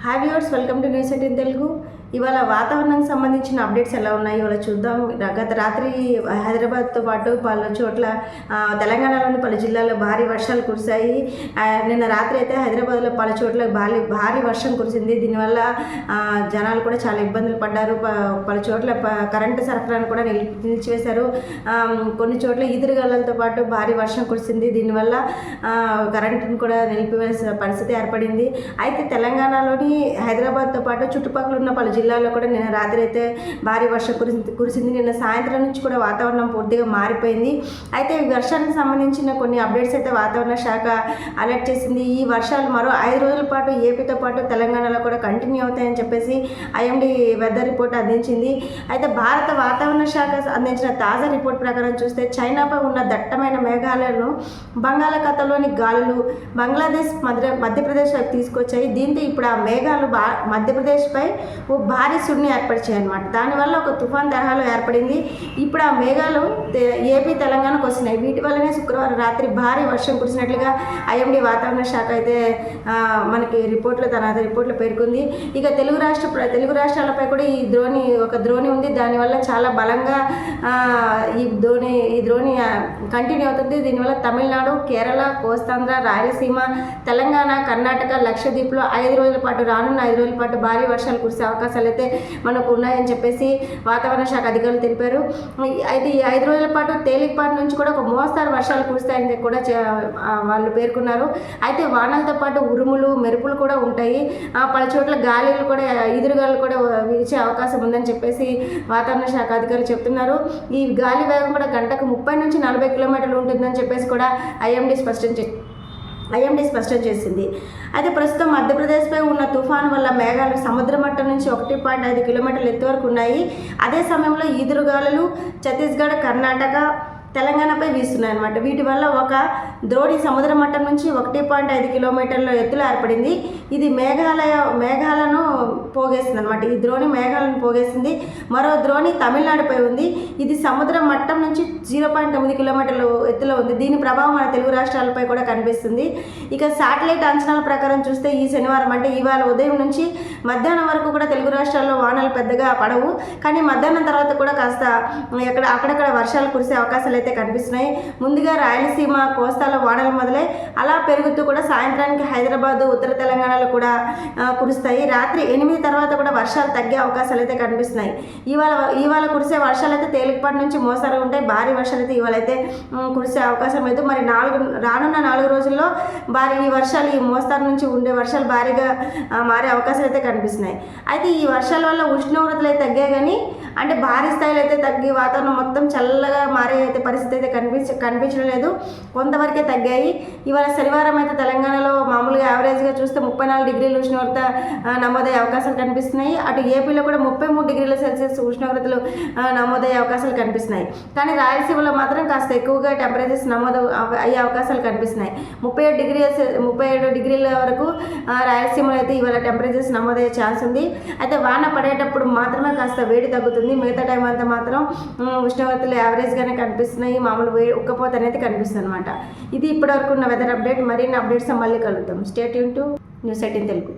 Hi viewers, welcome to news 18 Telugu. ఇవాళ వాతావరణానికి సంబంధించిన అప్డేట్స్ ఎలా ఉన్నాయి ఇవాళ చూద్దాం. గత రాత్రి హైదరాబాద్తో పాటు పలు చోట్ల తెలంగాణలోని పలు జిల్లాల్లో భారీ వర్షాలు కురిశాయి. నిన్న రాత్రి అయితే హైదరాబాద్లో పలు చోట్ల భారీ వర్షం కురిసింది. దీనివల్ల జనాలు కూడా చాలా ఇబ్బందులు పడ్డారు. పలు చోట్ల కరెంటు సరఫరాను కూడా నిలిచివేశారు. కొన్ని చోట్ల ఈదురుగాలులతో పాటు భారీ వర్షం కురిసింది. దీనివల్ల కరెంటును కూడా నిలిపివేసే పరిస్థితి ఏర్పడింది. అయితే తెలంగాణలోని హైదరాబాద్తో పాటు చుట్టుపక్కల ఉన్న పలు జిల్లాల్లో కూడా నిన్న రాత్రి అయితే భారీ వర్షం కురిసింది. నిన్న సాయంత్రం నుంచి కూడా వాతావరణం పూర్తిగా మారిపోయింది. అయితే ఈ వర్షానికి సంబంధించిన కొన్ని అప్డేట్స్ అయితే వాతావరణ శాఖ అలర్ట్ చేసింది. ఈ వర్షాలు మరో 5 రోజుల పాటు ఏపీతో పాటు తెలంగాణలో కూడా కంటిన్యూ అవుతాయని చెప్పేసి ఐఎండీ వెదర్ రిపోర్ట్ అందించింది. అయితే భారత వాతావరణ శాఖ అందించిన తాజా రిపోర్ట్ ప్రకారం చూస్తే చైనాపై ఉన్న దట్టమైన మేఘాలను బంగాళాఖాతంలోని గాలులు బంగ్లాదేశ్ మధ్యప్రదేశ్ వైపు తీసుకొచ్చాయి. దీంతో ఇప్పుడు ఆ మేఘాలు మధ్యప్రదేశ్పై ఓ భారీ సుడిని ఏర్పరిచాయన్నమాట. దానివల్ల ఒక తుఫాన్ తరహాలో ఏర్పడింది. ఇప్పుడు ఆ మేఘాలు ఏపీ తెలంగాణకు వస్తున్నాయి. వీటి వల్లనే శుక్రవారం రాత్రి భారీ వర్షం కురిసినట్లుగా ఐఎండీ వాతావరణ శాఖ అయితే మనకి తన రిపోర్ట్లో పేర్కొంది. ఇక తెలుగు రాష్ట్రాలపై కూడా ఈ ద్రోణి ఉంది. దానివల్ల చాలా బలంగా ఈ ద్రోణి కంటిన్యూ అవుతుంది. దీనివల్ల తమిళనాడు, కేరళ, కోస్తాంధ్ర, రాయలసీమ, తెలంగాణ, కర్ణాటక, లక్షద్వీప్లో రానున్న 5 రోజుల పాటు భారీ వర్షాలు కురిసే అవకాశాలు అయితే మనకు ఉన్నాయని చెప్పేసి వాతావరణ శాఖ అధికారులు తెలిపారు. అయితే ఈ 5 రోజుల పాటు తేలికపాటి నుంచి కూడా ఒక మోస్తారు వర్షాలు కురుస్తాయని కూడా వాళ్ళు పేర్కొన్నారు. అయితే వానలతో పాటు ఉరుములు, మెరుపులు కూడా ఉంటాయి. పలు చోట్ల ఈదురుగాలు కూడా వీచే అవకాశం ఉందని చెప్పేసి వాతావరణ శాఖ అధికారులు చెప్తున్నారు. ఈ గాలి వేగం కూడా గంటకు 30 నుంచి 40 కిలోమీటర్లు ఉంటుందని చెప్పేసి కూడా ఐఎండీ స్పష్టం చేసింది. అయితే ప్రస్తుతం మధ్యప్రదేశ్పై ఉన్న తుఫాను వల్ల మేఘాలు సముద్ర మట్టం నుంచి 1.5 కిలోమీటర్ల ఎత్తు వరకు ఉన్నాయి. అదే సమయంలో ఈదురుగాలులు ఛత్తీస్గఢ్, కర్ణాటక, తెలంగాణపై వీస్తున్నాయన్నమాట. వీటి వల్ల ఒక ద్రోణి సముద్ర మట్టం నుంచి 1.5 కిలోమీటర్ల ఎత్తులో ఏర్పడింది. ఇది మేఘాలను పోగేస్తుంది అనమాట. ఈ ద్రోణి మేఘాలను పోగేసింది. మరో ద్రోణి తమిళనాడుపై ఉంది. ఇది సముద్ర మట్టం నుంచి 0.9 కిలోమీటర్ల ఎత్తులో ఉంది. దీని ప్రభావం మన తెలుగు రాష్ట్రాలపై కూడా కనిపిస్తుంది. ఇక శాటిలైట్ అంచనాల ప్రకారం చూస్తే ఈ శనివారం అంటే ఇవాళ ఉదయం నుంచి మధ్యాహ్నం వరకు కూడా తెలుగు రాష్ట్రాల్లో వానలు పెద్దగా పడవు. కానీ మధ్యాహ్నం తర్వాత కూడా కాస్త అక్కడక్కడ వర్షాలు కురిసే అవకాశాలు అయితే కనిపిస్తున్నాయి. ముందుగా రాయలసీమ, కోస్తాలో వానలు మొదలై అలా పెరుగుతూ కూడా సాయంత్రానికి హైదరాబాద్, ఉత్తర తెలంగాణలో కూడా కురుస్తాయి. రాత్రి 8 తర్వాత కూడా వర్షాలు తగ్గే అవకాశాలు అయితే కనిపిస్తున్నాయి. ఇవాళ కురిసే వర్షాలు అయితే తేలికపాటి నుంచి మోస్తరుగా ఉంటాయి. భారీ వర్షాలు అయితే ఇవాళ అయితే కురిసే అవకాశం లేదు. మరి రానున్న 4 రోజుల్లో ఈ వర్షాలు, ఈ మోస్తరు నుంచి ఉండే వర్షాలు భారీగా మారే అవకాశాలు అయితే కనిపిస్తున్నాయి. అయితే ఈ వర్షాల వల్ల ఉష్ణోగ్రతలు అయితే తగ్గాయి, కానీ అంటే భారీ స్థాయిలో అయితే తగ్గి వాతావరణం మొత్తం చల్లగా మారే అయితే పరిస్థితి అయితే కనిపించడం లేదు. కొంతవరకే తగ్గాయి. ఇవాళ శనివారం అయితే తెలంగాణలో మామూలుగా యావరేజ్గా చూస్తే 34 డిగ్రీల ఉష్ణోగ్రత నమోదయ్యే అవకాశాలు కనిపిస్తున్నాయి. అటు ఏపీలో కూడా 33 డిగ్రీల సెల్సియస్ ఉష్ణోగ్రతలు నమోదయ్యే అవకాశాలు కనిపిస్తున్నాయి. కానీ రాయలసీమలో మాత్రం కాస్త ఎక్కువగా టెంపరేచర్స్ నమోదు అయ్యే అవకాశాలు కనిపిస్తున్నాయి. 37 డిగ్రీల వరకు రాయలసీమలో అయితే ఇవాళ టెంపరేచర్స్ నమోదయ్యే ఛాన్స్ ఉంది. అయితే వాన పడేటప్పుడు మాత్రమే కాస్త వేడి తగ్గుతుంది. మిగతా టైం అంతా మాత్రం ఉష్ణోగ్రతలు యావరేజ్గానే కనిపిస్తున్నాయి. మామూలు ఉక్కపోత అనేది కనిపిస్తుంది అనమాట. ఇది ఇప్పటివరకు ఉన్న వెదర్ అప్డేట్. మరిన్ని అప్డేట్స్ మళ్ళీ కలుద్దాం. Stay tune to news 18 Telugu.